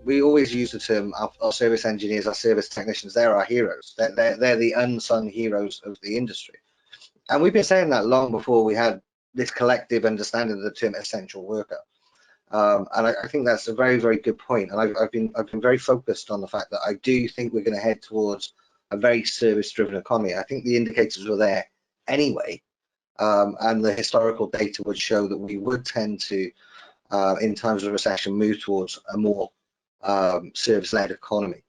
we always use the term our service engineers, our service technicians. They're our heroes. They're the unsung heroes of the industry. And we've been saying that long before we had this collective understanding of the term essential worker. And I think that's a very, very good point. And I've been very focused on the fact that I do think we're going to head towards a very service-driven economy. I think the indicators were there anyway, and the historical data would show that we would tend to, in times of recession, move towards a more service-led economy.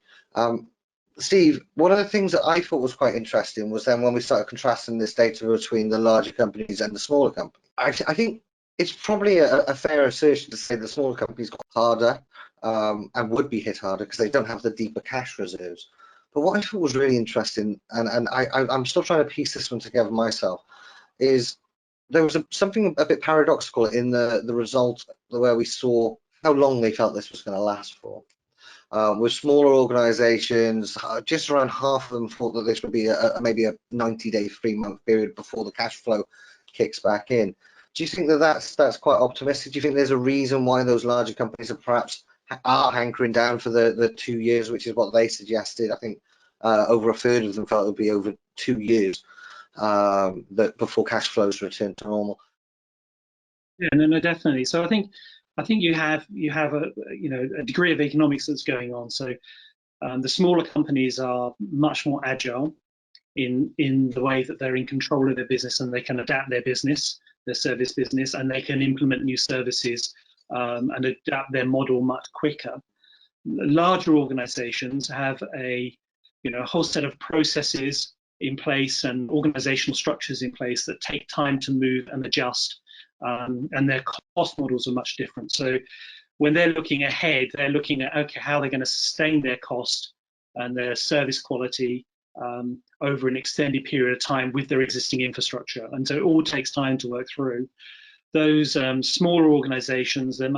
Steve, one of the things that I thought was quite interesting was then when we started contrasting this data between the larger companies and the smaller companies. I think it's probably a fair assertion to say the smaller companies got harder and would be hit harder because they don't have the deeper cash reserves. But what I thought was really interesting, and I'm still trying to piece this one together myself, is there was something a bit paradoxical in the result where we saw how long they felt this was going to last for. With smaller organizations, just around half of them thought that this would be maybe a 90-day, 3-month period before the cash flow kicks back in. Do you think that that's quite optimistic? Do you think there's a reason why those larger companies are perhaps hankering down for the 2 years, which is what they suggested? I think over a third of them felt it would be over 2 years that before cash flows return to normal. Yeah, no, definitely. So I think you have a degree of economics that's going on. So the smaller companies are much more agile in the way that they're in control of their business, and they can adapt their business, their service business, and they can implement new services and adapt their model much quicker. Larger organizations have a whole set of processes in place and organizational structures in place that take time to move and adjust, and their cost models are much different. So when they're looking ahead, they're looking at, okay, how they're going to sustain their cost and their service quality over an extended period of time with their existing infrastructure. And so it all takes time to work through. Those smaller organizations, they're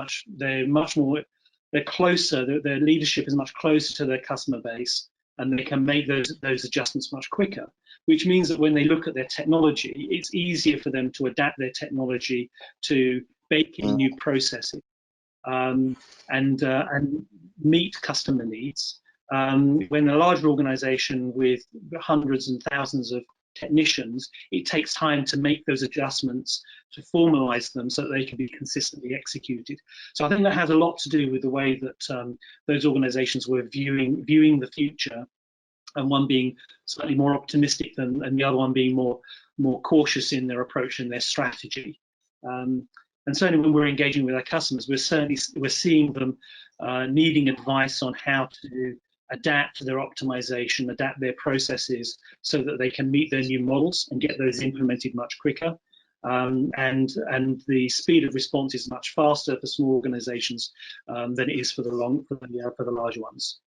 closer, their leadership is much closer to their customer base, and they can make those adjustments much quicker, which means that when they look at their technology, it's easier for them to adapt their technology to bake in new processes and meet customer needs. When a larger organization with hundreds and thousands of technicians, it takes time to make those adjustments, to formalize them so that they can be consistently executed. So I think that has a lot to do with the way that those organizations were viewing the future, and one being slightly more optimistic and the other one being more cautious in their approach and their strategy. And certainly when we're engaging with our customers, we're seeing them needing advice on how to adapt their optimization, adapt their processes so that they can meet their new models and get those implemented much quicker. And the speed of response is much faster for small organizations than it is for the larger ones.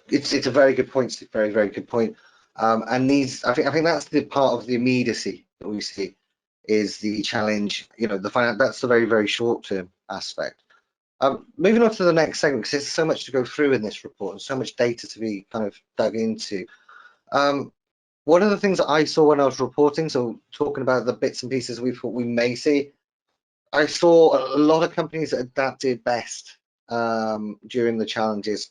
It's a very good point, Steve. Very, very good point. And I think that's the part of the immediacy that we see is the challenge. That's the very, very short term aspect. Moving on to the next segment, because there's so much to go through in this report and so much data to be kind of dug into. One of the things that I saw when I was reporting, so talking about the bits and pieces we thought we may see, I saw a lot of companies that adapted best during the challenges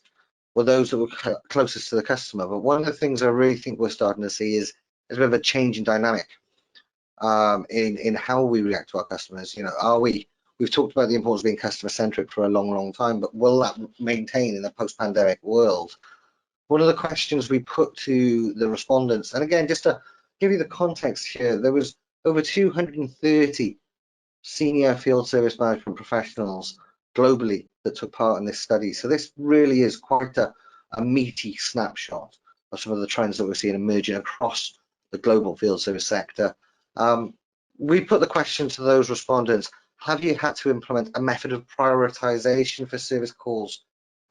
were those that were closest to the customer. But one of the things I really think we're starting to see is a bit of a change in dynamic in how we react to our customers. We've talked about the importance of being customer-centric for a long, long time, but will that maintain in a post-pandemic world? One of the questions we put to the respondents, and again, just to give you the context here, there was over 230 senior field service management professionals globally that took part in this study. So this really is quite a meaty snapshot of some of the trends that we're seeing emerging across the global field service sector. We put the question to those respondents: have you had to implement a method of prioritization for service calls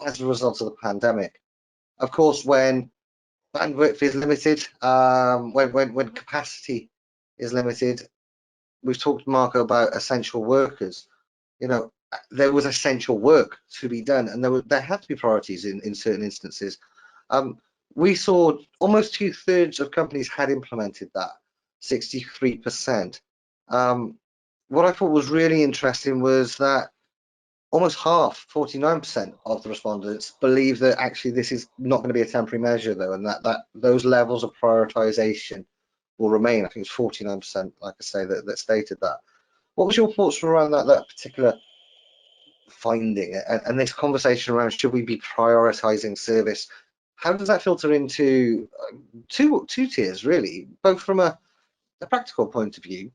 as a result of the pandemic? Of course, when bandwidth is limited, when capacity is limited, we've talked, Marco, about essential workers. There was essential work to be done, and there had to be priorities in certain instances. We saw almost 2/3 of companies had implemented that, 63%. What I thought was really interesting was that almost half, 49% of the respondents believe that actually this is not going to be a temporary measure though, and that those levels of prioritization will remain. I think it's 49%, like I say, that stated that. What was your thoughts around that particular finding and this conversation around should we be prioritizing service? How does that filter into two tiers really, both from a practical point of view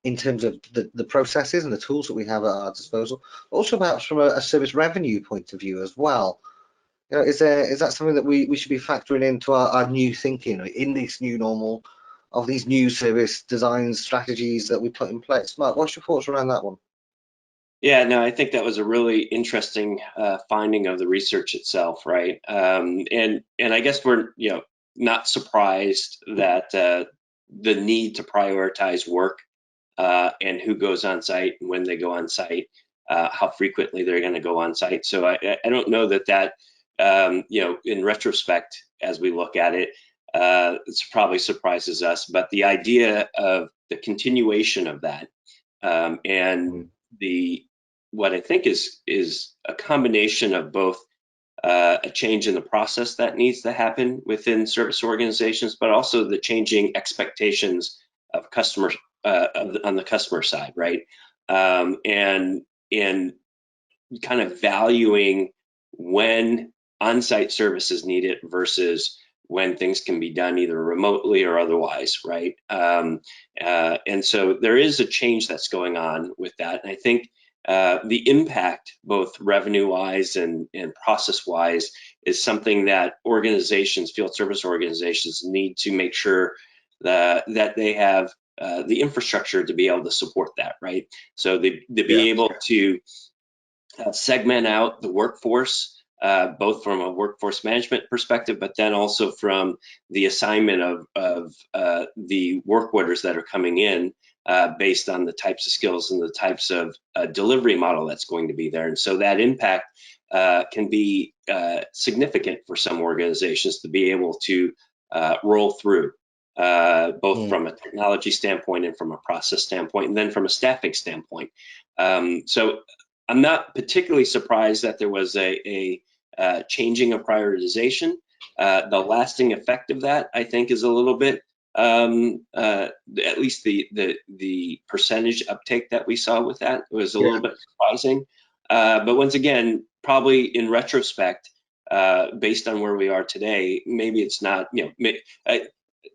in terms of the processes and the tools that we have at our disposal, also perhaps from a service revenue point of view as well? You know, is that something that we should be factoring into our new thinking in this new normal of these new service design strategies that we put in place? Marc, what's your thoughts around that one? Yeah, no, I think that was a really interesting finding of the research itself, right? And I guess we're not surprised that the need to prioritize work and who goes on site and when they go on site, how frequently they're going to go on site. So I don't know that in retrospect, as we look at it, it probably surprises us. But the idea of the continuation of that and what I think is a combination of both a change in the process that needs to happen within service organizations, but also the changing expectations of customers on the customer side, right? And kind of valuing when on-site service is needed versus when things can be done either remotely or otherwise, right? And so there is a change that's going on with that. And I think the impact, both revenue-wise and process-wise, is something that organizations, field service organizations, need to make sure that they have the infrastructure to be able to support that, right? So they be able to segment out the workforce, both from a workforce management perspective, but then also from the assignment of the work orders that are coming in based on the types of skills and the types of delivery model that's going to be there. And so that impact can be significant for some organizations to be able to roll through, both from a technology standpoint and from a process standpoint, and then from a staffing standpoint. So I'm not particularly surprised that there was a changing of prioritization. The lasting effect of that, I think, is a little bit, at least the percentage uptake that we saw with that was a little bit surprising. But once again, probably in retrospect, based on where we are today, maybe it's not,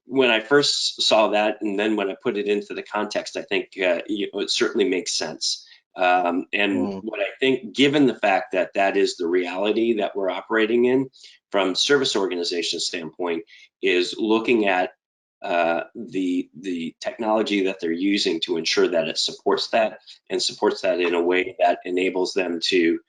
when I first saw that, and then when I put it into the context, I think it certainly makes sense. And what I think, given the fact that that is the reality that we're operating in from service organization standpoint, is looking at the technology that they're using to ensure that it supports that and supports that in a way that enables them to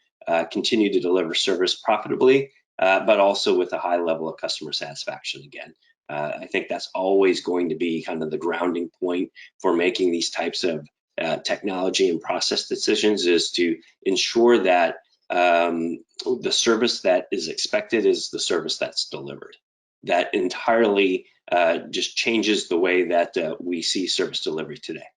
continue to deliver service profitably, but also with a high level of customer satisfaction again. I think that's always going to be kind of the grounding point for making these types of technology and process decisions, is to ensure that the service that is expected is the service that's delivered. That entirely just changes the way that we see service delivery today.